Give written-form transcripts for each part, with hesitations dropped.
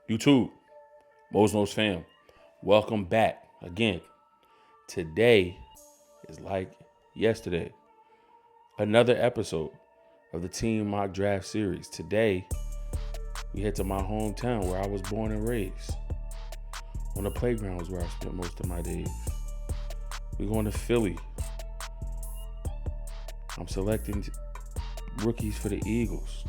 YouTube, Mo's Most Fam, welcome back again. Today is like yesterday, another episode of the Team Mock Draft Series. Today, we head to my hometown where I was born and raised. On the playgrounds where I spent most of my days. We're going to Philly. I'm selecting rookies for the Eagles.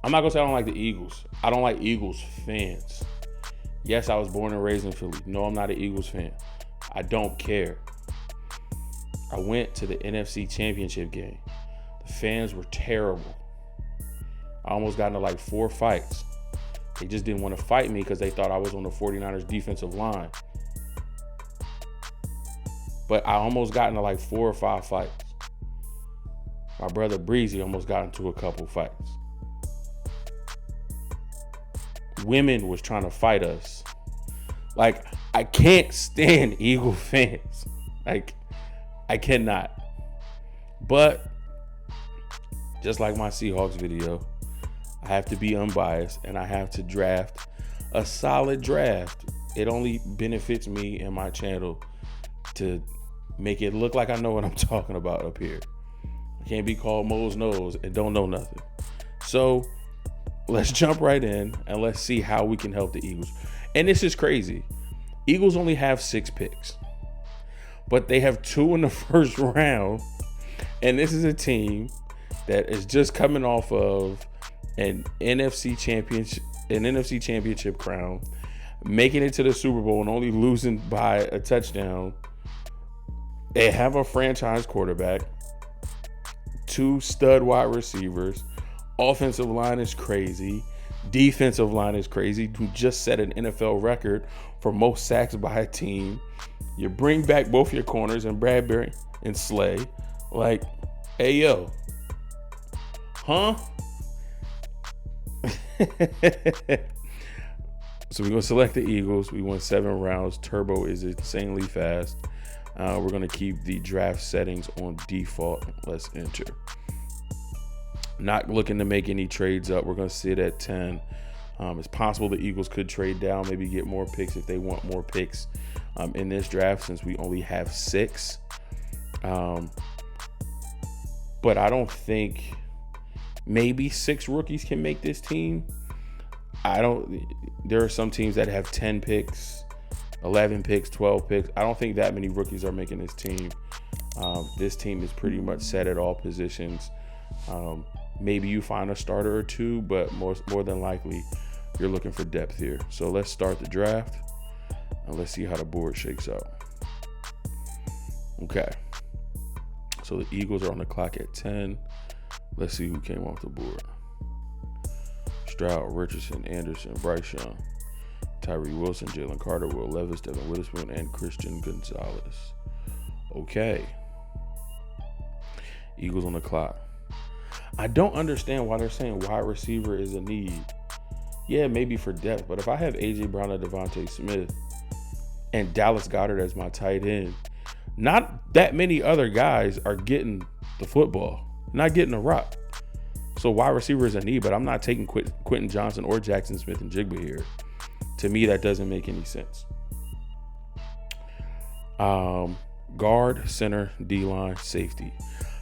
I'm not going to say I don't like the Eagles. I don't like Eagles fans. Yes, I was born and raised in Philly. No, I'm not an Eagles fan. I don't care. I went to the NFC Championship game. The fans were terrible. I almost got into like 4 fights. They just didn't want to fight me because they thought I was on the 49ers defensive line. But I almost got into like 4 or 5 fights. My brother Breezy almost got into a couple fights. Women was trying to fight us. Like, I can't stand Eagle fans. Like, I cannot. But just like my Seahawks video, I have to be unbiased and I have to draft a solid draft. It only benefits me and my channel to make it look like I know what I'm talking about up here. I can't be called Mo's Nose and don't know nothing. So let's jump right in and let's see how we can help the Eagles. And this is crazy. Eagles only have 6 picks, but they have 2 in the first round. And this is a team that is just coming off of an NFC championship crown, making it to the Super Bowl and only losing by a touchdown. They have a franchise quarterback, 2 stud wide receivers. Offensive line is crazy. Defensive line is crazy. Who just set an NFL record for most sacks by a team. You bring back both your corners and Bradbury and Slay. Like, hey, yo. Huh? So we're going to select the Eagles. We won 7 rounds. Turbo is insanely fast. We're going to keep the draft settings on default. Let's enter. Not looking to make any trades up. We're going to sit at 10. It's possible the Eagles could trade down, maybe get more picks if they want more picks in this draft since we only have 6. But I don't think maybe 6 rookies can make this team. There are some teams that have 10 picks, 11 picks, 12 picks. I don't think that many rookies are making this team. This team is pretty much set at all positions. Maybe you find a starter or 2, but more than likely, you're looking for depth here. So let's start the draft, and let's see how the board shakes out. Okay. So the Eagles are on the clock at 10. Let's see who came off the board. Stroud, Richardson, Anderson, Bryce Young, Tyree Wilson, Jalen Carter, Will Levis, Devin Witherspoon, and Christian Gonzalez. Okay. Eagles on the clock. I don't understand why they're saying wide receiver is a need. Yeah, maybe for depth, but if I have A.J. Brown and Devontae Smith and Dallas Goedert as my tight end, not that many other guys are getting the football, not getting a rock. So wide receiver is a need, but I'm not taking Quentin Johnson or Jackson Smith and Jigba here. To me, that doesn't make any sense. Guard, center, D-line, safety.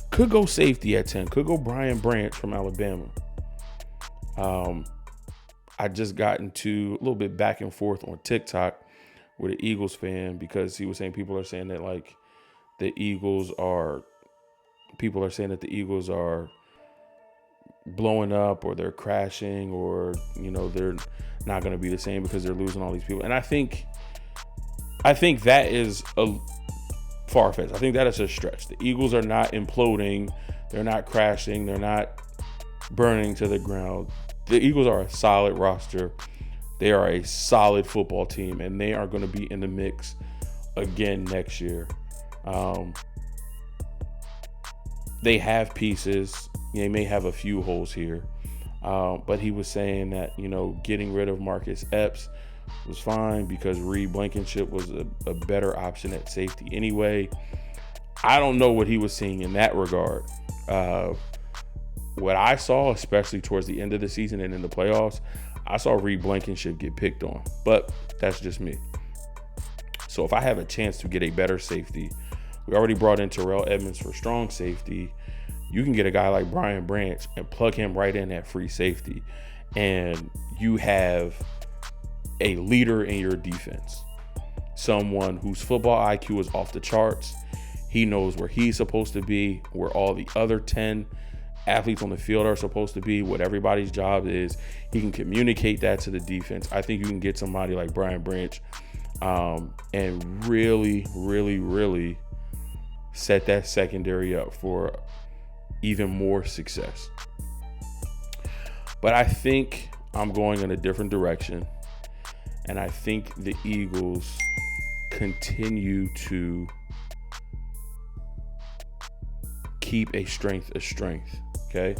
Could go safety at 10. Could go Brian Branch from Alabama. I just got into a little bit back and forth on TikTok with an Eagles fan because he was saying people are saying that the Eagles are blowing up or they're crashing or, they're not going to be the same because they're losing all these people. And I think that is a far-fetched. I think that is a stretch. The Eagles are not imploding. They're not crashing. They're not burning to the ground. The Eagles are a solid roster. They are a solid football team, and they are going to be in the mix again next year. They have pieces. They may have a few holes here. But he was saying that, getting rid of Marcus Epps was fine because Reed Blankenship was a better option at safety anyway. I don't know what he was seeing in that regard. what I saw, especially towards the end of the season and in the playoffs, I saw Reed Blankenship get picked on. But that's just me. So if I have a chance to get a better safety, we already brought in Terrell Edmonds for strong safety. You can get a guy like Brian Branch and plug him right in at free safety. And you have a leader in your defense. Someone whose football IQ is off the charts. He knows where he's supposed to be, where all the other 10 athletes on the field are supposed to be, what everybody's job is. He can communicate that to the defense. I think you can get somebody like Brian Branch and really, really, really set that secondary up for even more success. But I think I'm going in a different direction. And I think the Eagles continue to keep a strength. Okay.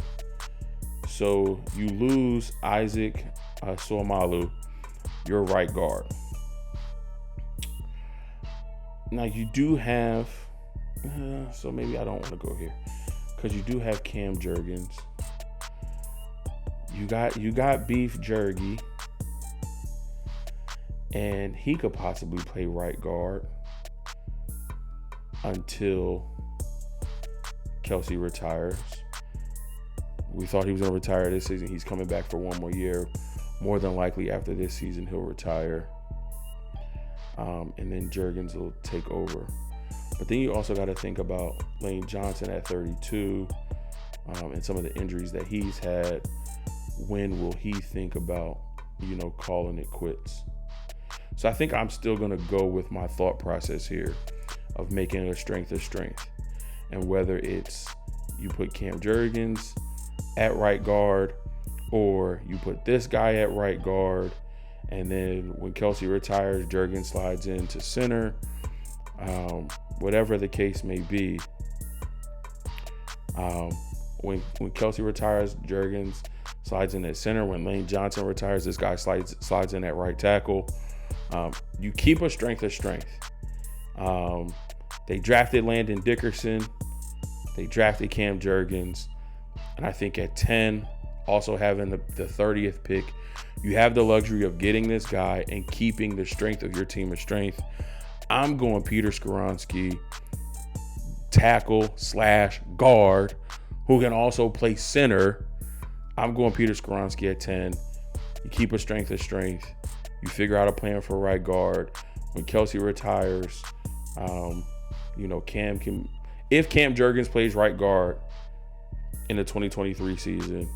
So you lose Isaac Seumalo, your right guard. Now you do have, so maybe I don't want to go here, because you do have Cam Jurgens. You got Beef Jergy, and he could possibly play right guard until Kelce retires. We thought he was going to retire this season. He's coming back for one more year. More than likely after this season, he'll retire. And then Jurgens will take over. But then you also got to think about Lane Johnson at 32 and some of the injuries that he's had. When will he think about, calling it quits? So I think I'm still going to go with my thought process here of making a strength. And whether it's you put Cam Jurgens at right guard or you put this guy at right guard, and then when Kelce retires, Jurgens slides into center, whatever the case may be. When Kelce retires, Jurgens slides in at center. When Lane Johnson retires, this guy slides in at right tackle. You keep a strength. They drafted Landon Dickerson. They drafted Cam Jurgens. And I think at 10, also having the 30th pick, you have the luxury of getting this guy and keeping the strength of your team of strength. I'm going Peter Skoronski, tackle/guard, who can also play center. I'm going Peter Skoronski at 10. You keep a strength. You figure out a plan for right guard. When Kelce retires, Cam can, if Cam Jurgens plays right guard in the 2023 season,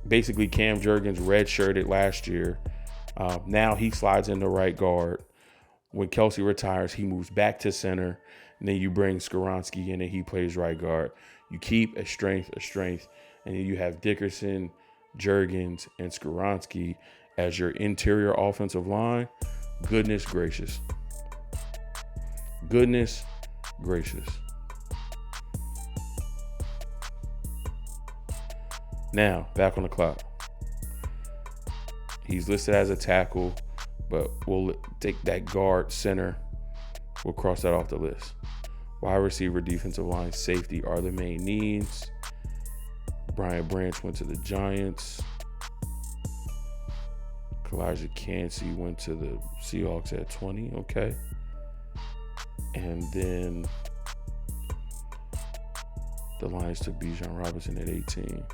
basically Cam Jurgens redshirted last year. Now he slides into right guard. When Kelce retires, he moves back to center. And then you bring Skoronski in and he plays right guard. You keep a strength. And then you have Dickerson, Jurgens, and Skoronski as your interior offensive line. Goodness gracious. Now, back on the clock. He's listed as a tackle, but we'll take that guard, center. We'll cross that off the list. Wide receiver, defensive line, safety are the main needs. Brian Branch went to the Giants. Kalijah Kancey went to the Seahawks at 20. Okay. And then the Lions took Bijan Robinson at 18.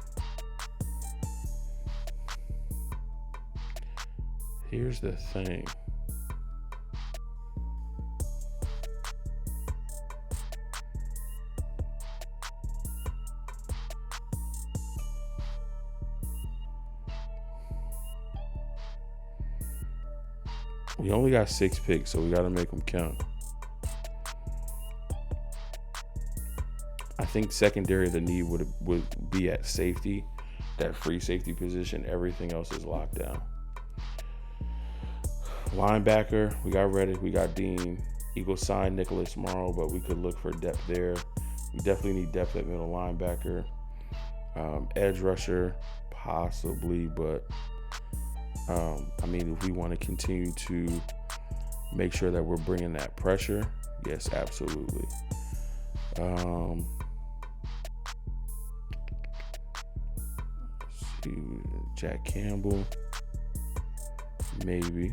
Here's the thing. We only got 6 picks, so we got to make them count. I think secondary, the need would be at safety, that free safety position. Everything else is locked down. Linebacker, we got Reddick, we got Dean. Eagles signed Nicholas Morrow, but we could look for depth there. We definitely need depth at middle linebacker. Edge rusher, possibly, but if we want to continue to make sure that we're bringing that pressure, yes, absolutely. Jack Campbell, maybe.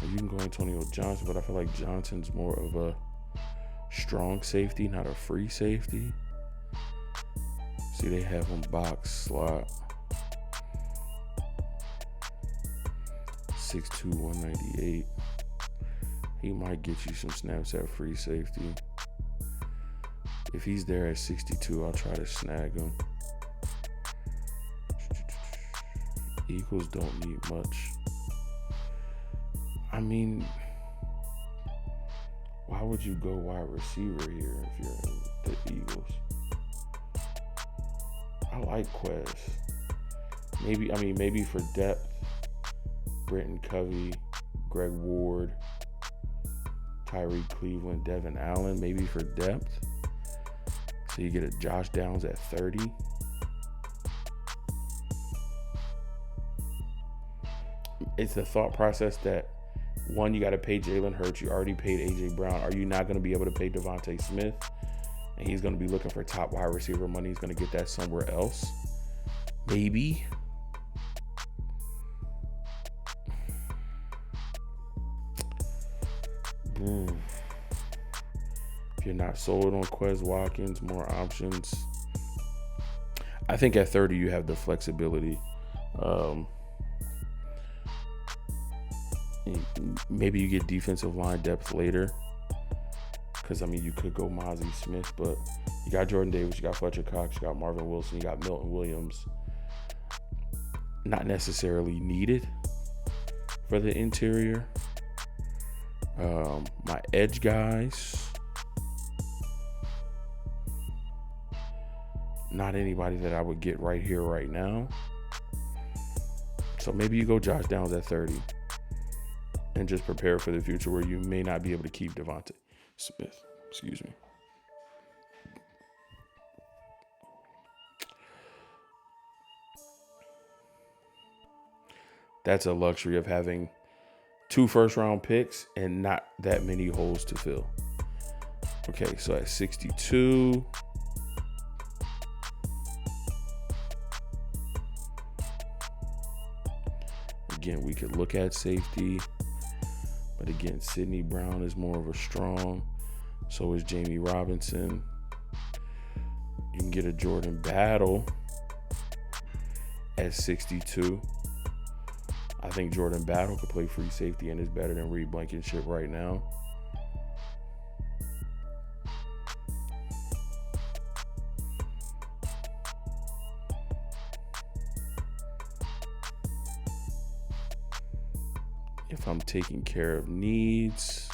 You can go Antonio Johnson, but I feel like Johnson's more of a strong safety, not a free safety. See, they have him box slot. 6'2", 198. He might get you some snaps at free safety. If he's there at 62, I'll try to snag him. Eagles don't need much. I mean, why would you go wide receiver here if you're in the Eagles? I like Quez. Maybe for depth, Britton Covey, Greg Ward, Tyree Cleveland, Devin Allen, maybe for depth. So you get a Josh Downs at 30. It's the thought process that, one, you got to pay Jalen Hurts. You already paid A.J. Brown. Are you not going to be able to pay Devontae Smith? And he's going to be looking for top wide receiver money. He's going to get that somewhere else. Maybe. If you're not sold on Quez Watkins, more options. I think at 30 you have the flexibility. Maybe you get defensive line depth later. Because, you could go Mozzie Smith, but you got Jordan Davis, you got Fletcher Cox, you got Marvin Wilson, you got Milton Williams. Not necessarily needed for the interior. My edge guys. Not anybody that I would get right here, right now. So maybe you go Josh Downs at 30 and just prepare for the future where you may not be able to keep Devontae Smith. Excuse me. That's a luxury of having 2 first-round picks and not that many holes to fill. Okay, so at 62, again, we could look at safety, but again, Sidney Brown is more of a strong. So is Jamie Robinson. You can get a Jordan Battle at 62. I think Jordan Battle could play free safety and is better than Reed Blankenship right now. If I'm taking care of needs,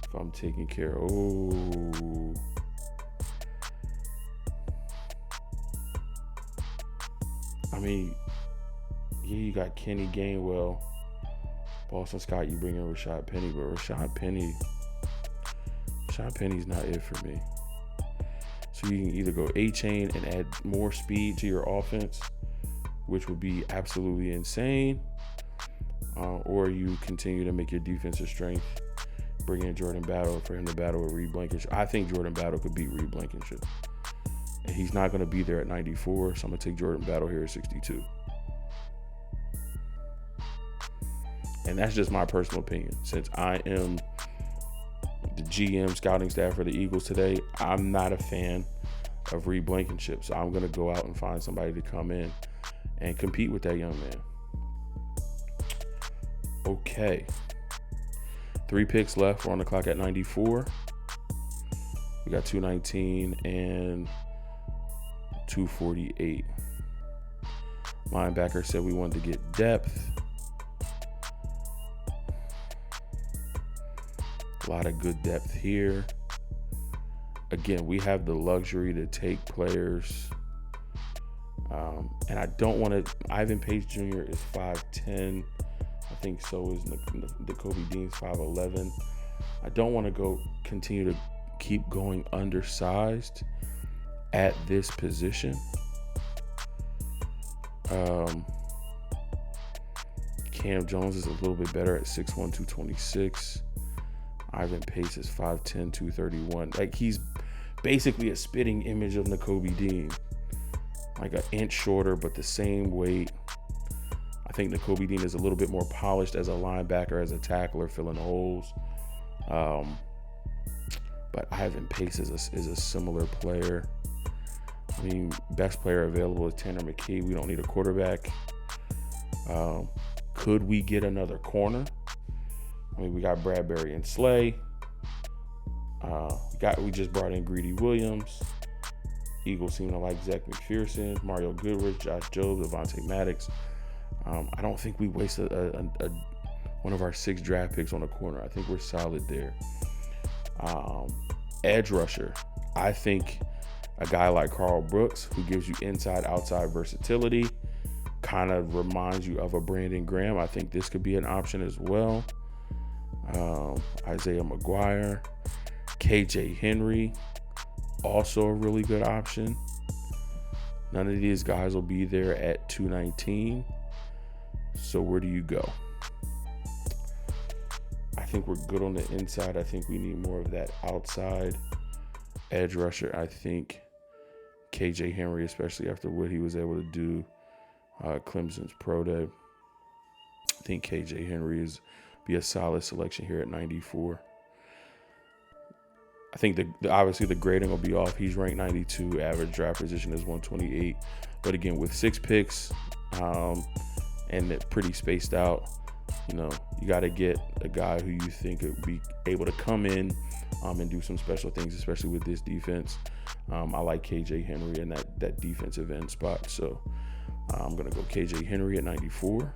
if I'm taking care of, yeah, you got Kenny Gainwell, Boston Scott, you bring in Rashad Penny, but Rashad Penny's not it for me. So you can either go A-Chain and add more speed to your offense, which would be absolutely insane, or you continue to make your defensive strength, bring in Jordan Battle for him to battle with Reed Blankenship. I think Jordan Battle could beat Reed Blankenship. And he's not going to be there at 94, so I'm going to take Jordan Battle here at 62. And that's just my personal opinion. Since I am the GM scouting staff for the Eagles today, I'm not a fan of Reed Blankenship. So I'm going to go out and find somebody to come in and compete with that young man. Okay. 3 picks left. We're on the clock at 94. We got 219 and 248. Linebacker said we wanted to get depth. A lot of good depth here. Again, we have the luxury to take players. And I don't want to. Ivan Pace Jr. is 5'10". I think so is Nakobe Dean's 5'11". I don't want to continue to keep going undersized at this position. Cam Jones is a little bit better at 6'1", 226. Ivan Pace is 5'10", 231. Like, he's basically a spitting image of Nakobe Dean. like an inch shorter, but the same weight. I think Nakobe Dean is a little bit more polished as a linebacker, as a tackler, filling holes. But Ivan Pace is a similar player. I mean, best player available is Tanner McKee. We don't need a quarterback. Could we get another corner? I mean, we got Bradbury and Slay. We just brought in Greedy Williams. Eagles seem to like Zach McPherson, Mario Goodrich, Josh Jobs, Avonte Maddox. I don't think we wasted one of our 6 draft picks on a corner. I think we're solid there. Edge rusher. I think a guy like Carl Brooks, who gives you inside-outside versatility, kind of reminds you of a Brandon Graham. I think this could be an option as well. Isaiah McGuire, KJ Henry, also a really good option. None of these guys will be there at 219. So where do you go? I think we're good on the inside. I think we need more of that outside edge rusher. I think KJ Henry, especially after what he was able to do Clemson's pro day, I think KJ Henry be a solid selection here at 94. I think obviously the grading will be off. He's ranked 92. Average draft position is 128. But again, with 6 picks and it pretty spaced out, you got to get a guy who you think would be able to come in and do some special things, especially with this defense. I like KJ Henry in that defensive end spot. So I'm going to go KJ Henry at 94.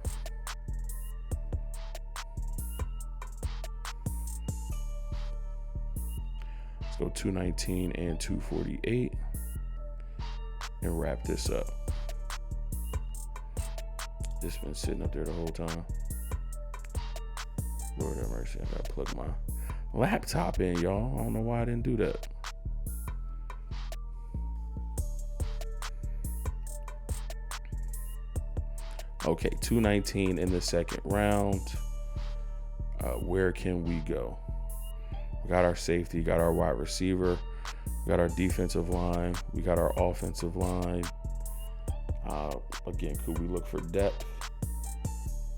Let's go 219 and 248 and wrap this up. This been sitting up there the whole time. Lord have mercy, I gotta plug my laptop in, y'all. I don't know why I didn't do that. Okay, 219 in the second round. Where can we go? We got our safety, got our wide receiver, we got our defensive line, we got our offensive line. Again, could we look for depth?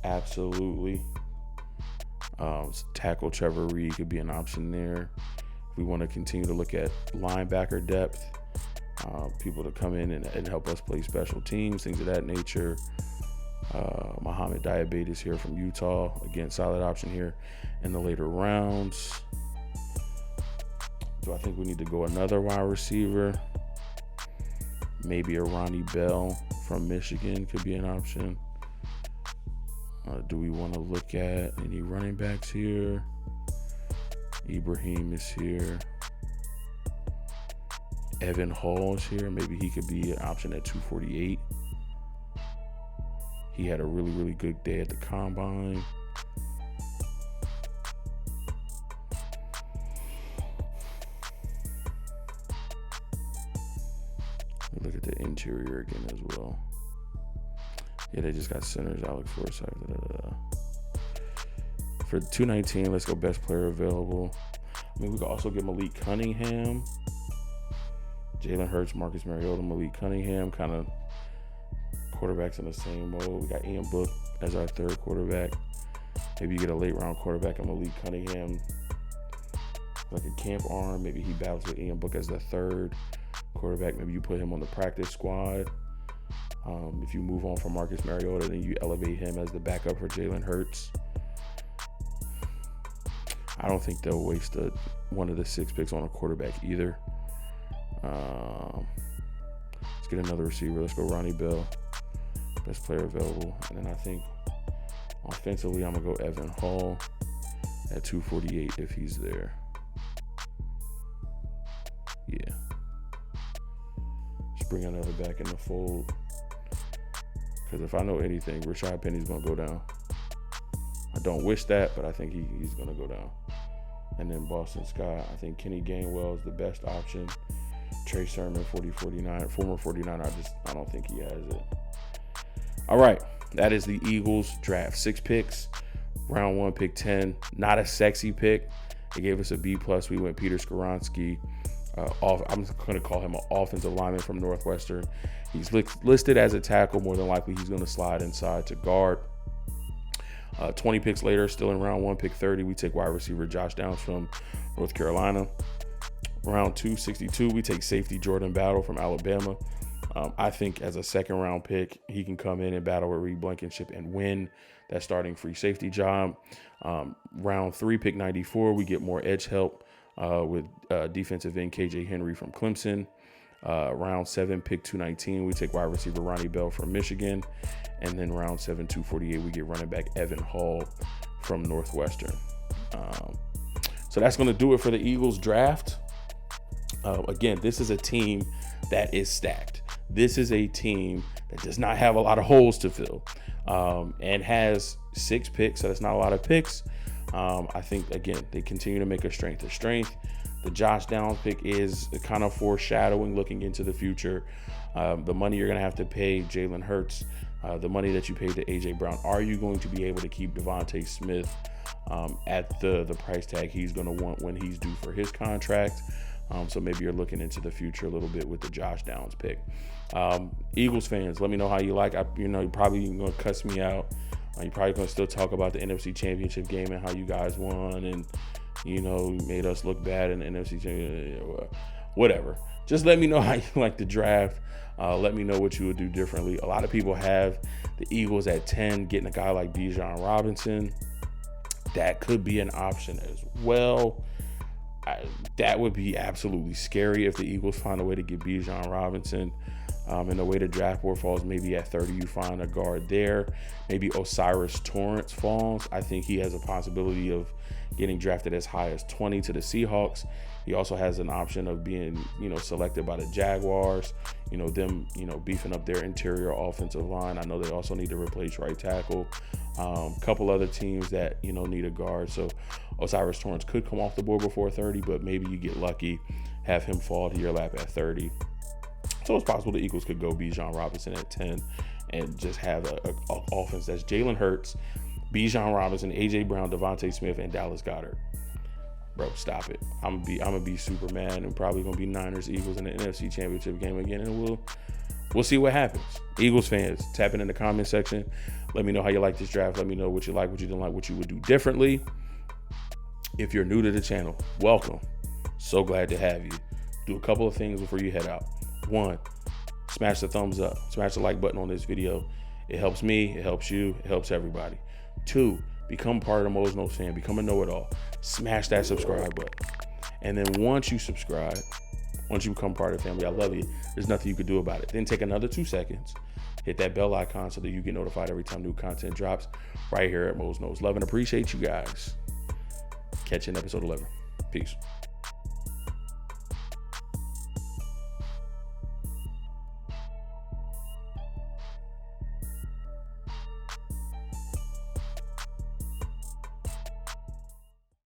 Absolutely. Tackle Trevor Reed could be an option there. If we want to continue to look at linebacker depth, people to come in and help us play special teams, things of that nature. Mohamed Diabate is here from Utah. Again, solid option here in the later rounds. Do I think we need to go another wide receiver? Maybe a Ronnie Bell from Michigan could be an option. Do we want to look at any running backs here? Ibrahim is here. Evan Hall is here. Maybe he could be an option at 248. He had a really, really good day at the combine. Look at the interior again as well. Yeah, they just got centers. Alex Forsythe. For 219, let's go best player available. I mean, we could also get Malik Cunningham, Jalen Hurts, Marcus Mariota, Malik Cunningham, kind of quarterbacks in the same mode. We got Ian Book as our third quarterback. Maybe you get a late round quarterback and Malik Cunningham, like a camp arm. Maybe he battles with Ian Book as the third quarterback. Maybe you put him on the practice squad. If you move on from Marcus Mariota, then you elevate him as the backup for Jalen Hurts. I don't think they'll waste one of the 6 picks on a quarterback either. Let's get another receiver. Let's go Ronnie Bell, best player available. And then I think offensively, I'm going to go Evan Hall at 248 if he's there. Yeah. Let's bring another back in the fold. Because if I know anything, Rashad Penny's going to go down. I don't wish that, but I think he's going to go down. And then Boston Scott, I think Kenny Gainwell is the best option. Trey Sermon, former 49. I don't think he has it. All right, that is the Eagles draft. 6 picks, round 1, pick 10. Not a sexy pick. It gave us a B+. We went Peter Skoronski, I'm going to call him an offensive lineman from Northwestern. He's listed as a tackle. More than likely, he's going to slide inside to guard. 20 picks later, still in round 1, pick 30, we take wide receiver Josh Downs from North Carolina. Round 2, 62, we take safety Jordan Battle from Alabama. I think as a second round pick, he can come in and battle with Reed Blankenship and win that starting free safety job. Round 3, pick 94, we get more edge help with defensive end KJ Henry from Clemson. Round 7, pick 219, we take wide receiver Ronnie Bell from Michigan. And then round 7, 248, we get running back Evan Hall from Northwestern. So that's going to do it for the Eagles draft. Again, this is a team that is stacked. This is a team that does not have a lot of holes to fill, and has 6 picks. So that's not a lot of picks. I think, again, they continue to make a strength to strength. The Josh Downs pick is kind of foreshadowing looking into the future. The money you're going to have to pay Jalen Hurts, the money that you paid to A.J. Brown, are you going to be able to keep Devontae Smith at the price tag he's going to want when he's due for his contract? So maybe you're looking into the future a little bit with the Josh Downs pick. Eagles fans, let me know how you like. You're probably going to cuss me out. You're probably going to still talk about the NFC Championship game and how you guys won and, made us look bad in the NFC Championship. Whatever. Just let me know how you like the draft. Let me know what you would do differently. A lot of people have the Eagles at 10, getting a guy like Bijan Robinson. That could be an option as well. That would be absolutely scary if the Eagles find a way to get Bijan Robinson. And the way the draft board falls, maybe at 30 you find a guard there. Maybe Osiris Torrance falls. I think he has a possibility of getting drafted as high as 20 to the Seahawks. He also has an option of being, selected by the Jaguars. Them, beefing up their interior offensive line. I know they also need to replace right tackle. Couple other teams that, need a guard. So Osiris Torrance could come off the board before 30, but maybe you get lucky, have him fall to your lap at 30. So it's possible the Eagles could go Bijan Robinson at 10 and just have an offense that's Jalen Hurts, Bijan Robinson, A.J. Brown, Devontae Smith, and Dallas Goedert. Bro, stop it. I'm gonna be Superman and probably gonna be Niners Eagles in the NFC Championship game again, and we'll see what happens. Eagles fans, tap in the comment section. Let me know how you like this draft. Let me know what you like, what you didn't like, what you would do differently. If you're new to the channel, welcome. So glad to have you. Do a couple of things before you head out. 1, smash the thumbs up, smash the like button on this video. It helps me, it helps you, it helps everybody. 2, become part of the Mo's Notes fan, become a know-it-all. Smash that subscribe button. And then once you subscribe, once you become part of the family, I love you. There's nothing you could do about it. Then take another 2 seconds, hit that bell icon so that you get notified every time new content drops right here at Mo's Notes. Love and appreciate you guys. Catch you in episode 11. Peace.